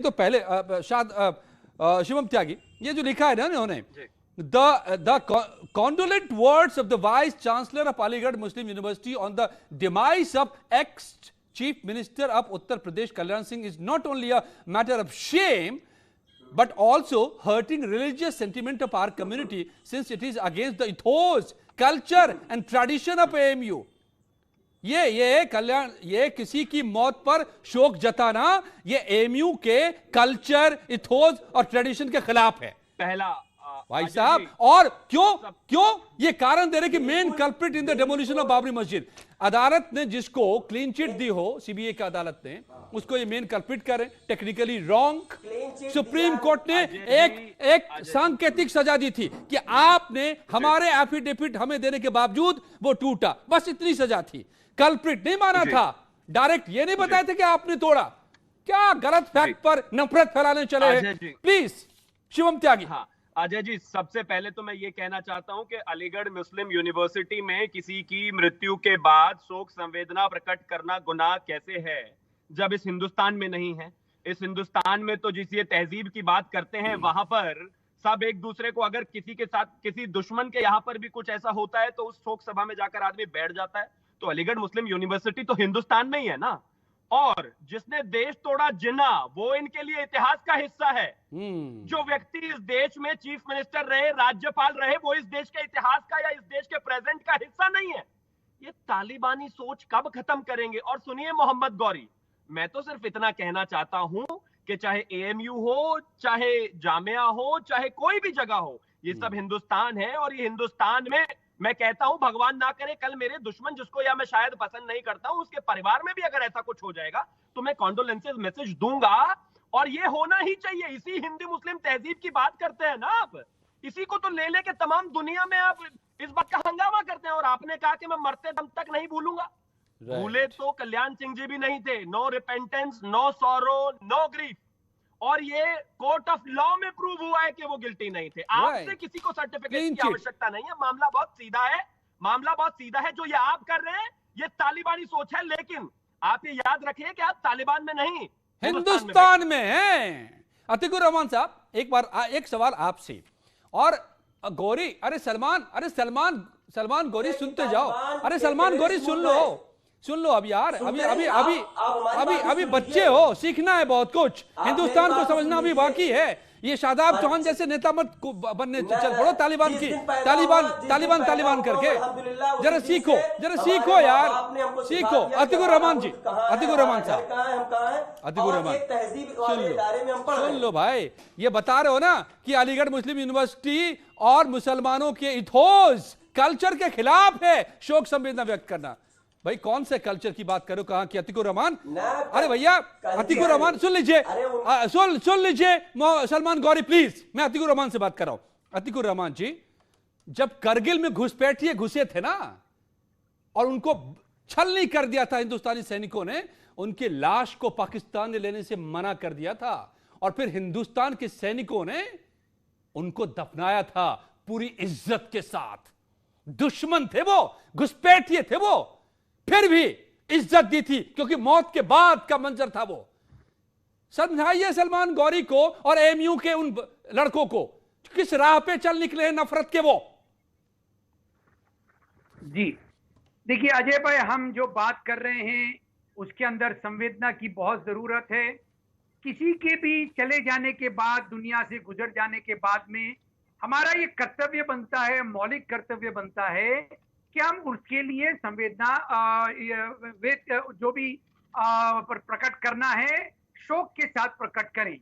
तो पहले शिवम त्यागी ये जो लिखा है ना उन्होंने the condolent words of the vice chancellor of Aligarh Muslim University on the demise of ex chief minister of Uttar Pradesh Kalyan Singh is not only a matter of shame but also hurting religious sentiment of our community since it is against the ethos, culture and tradition of AMU. ये कल्याण ये किसी की मौत पर शोक जताना ये MU के कल्चर, इथोस और ट्रेडिशन के खिलाफ है पहला भाई साहब। और क्यों ये कारण दे रहे कि main culprit in the demolition of Babri मस्जिद, अदालत ने जिसको क्लीन चिट दी हो, सीबीआई की अदालत ने उसको ये मेन कल्प्रिट करे, टेक्निकली रॉन्ग। सुप्रीम कोर्ट ने एक सांकेतिक सजा दी थी कि आपने हमारे एफिडेविट हमें देने के बावजूद वो टूटा, बस इतनी सजा थी। कल्प्रिट नहीं माना था, डायरेक्ट ये नहीं बताया था कि आपने तोड़ा। क्या गलत फैक्ट पर नफरत फैलाने चले हैं? प्लीज शिवम त्यागी। हाँ अजय जी, सबसे पहले तो मैं ये कहना चाहता हूं कि अलीगढ़ मुस्लिम यूनिवर्सिटी में किसी की मृत्यु के बाद शोक संवेदना प्रकट करना गुनाह कैसे है जब इस हिंदुस्तान में नहीं है। इस हिंदुस्तान में तो जिस ये तहजीब की बात करते हैं वहां पर सब एक दूसरे को, अगर किसी के साथ किसी दुश्मन के यहाँ पर भी कुछ ऐसा होता है तो उस शोक सभा में जाकर आदमी बैठ जाता है। तो अलीगढ़ मुस्लिम यूनिवर्सिटी तो हिंदुस्तान में ही है ना, और जिसने देश तोड़ा जिन्ना वो इनके लिए इतिहास का हिस्सा है। जो व्यक्ति इस देश में चीफ मिनिस्टर रहे, राज्यपाल रहे, वो इस देश के इतिहास का या इस देश के प्रेजेंट का हिस्सा नहीं है। ये तालिबानी सोच कब खत्म करेंगे? और सुनिए मोहम्मद गौरी, मैं तो सिर्फ इतना कहना चाहता हूं कि चाहे एएमयू हो, चाहे जामिया हो, चाहे कोई भी जगह हो, ये सब हिंदुस्तान है। और ये हिंदुस्तान में मैं कहता हूं, भगवान ना करे कल मेरे दुश्मन जिसको या मैं शायद पसंद नहीं करता हूं उसके परिवार में भी अगर ऐसा कुछ हो जाएगा तो मैं कॉन्डोलेंसेस मैसेज दूंगा। और ये होना ही चाहिए। इसी हिंदू मुस्लिम तहजीब की बात करते हैं ना आप, इसी को तो ले लेके तमाम दुनिया में आप इस बात का हंगामा करते हैं। और आपने कहा कि मैं मरते दम तक नहीं भूलूंगा। भूले तो कल्याण सिंह जी भी नहीं थे। No repentance, no sorrow, no grief. और ये कोर्ट ऑफ लॉ में प्रूव हुआ है कि वो गिल्टी नहीं थे। आपसे किसी को सर्टिफिकेट की आवश्यकता नहीं है। मामला बहुत सीधा है, मामला बहुत सीधा है। जो ये आप कर रहे हैं ये तालिबानी सोच है, लेकिन आप ये याद रखिए कि आप तालिबान में नहीं हिंदुस्तान में हैं। अतीकुर रहमान साहब, एक बार एक सवाल आपसे। और गौरी, अरे सलमान गौरी सुनते जाओ। अरे सलमान गौरी सुन लो अब यार, अभी बच्चे हो, सीखना है बहुत कुछ, हिंदुस्तान को समझना अभी बाकी है। ये शादाब चौहान जैसे नेता मत बनने चल पड़ो तालिबान तालिबान करके। जरा सीखो यार, सीखो। अतीकुर रहमान साहब, अतीकुर रहमान सुन लो भाई, ये बता रहे हो ना कि अलीगढ़ मुस्लिम यूनिवर्सिटी और मुसलमानों के इथोस, कल्चर के खिलाफ है शोक संवेदना व्यक्त करना। भाई कौन से कल्चर की बात करो, कहां की अतीकुर रहमान? अरे भैया अतीकुर रहमान सुन लीजिए, सुन लीजिए सलमान गौरी प्लीज, मैं अतीकुर रहमान से बात कर रहा हूं। अतीकुर रहमान जी, जब करगिल में घुसपैठिए घुसे थे ना और उनको छलनी कर दिया था हिंदुस्तानी सैनिकों ने, उनकी लाश को पाकिस्तान ने लेने से मना कर दिया था और फिर हिंदुस्तान के सैनिकों ने उनको दफनाया था पूरी इज्जत के साथ। दुश्मन थे वो, घुसपैठिए थे वो, फिर भी इज्जत दी थी क्योंकि मौत के बाद का मंजर था वो। समझाइए सलमान गौरी को और एमयू के उन लड़कों को किस राह पे चल निकले हैं नफरत के वो। जी देखिए अजय भाई, हम जो बात कर रहे हैं उसके अंदर संवेदना की बहुत जरूरत है। किसी के भी चले जाने के बाद, दुनिया से गुजर जाने के बाद में हमारा ये कर्तव्य बनता है, मौलिक कर्तव्य बनता है कि हम उसके लिए संवेदना जो भी प्रकट करना है शोक के साथ प्रकट करें।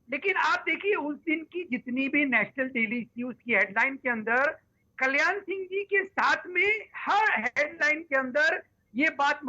लेकिन आप देखिए उस दिन की जितनी भी नेशनल डेली थी उसकी हेडलाइन के अंदर कल्याण सिंह जी के साथ में हर हेडलाइन के अंदर ये बात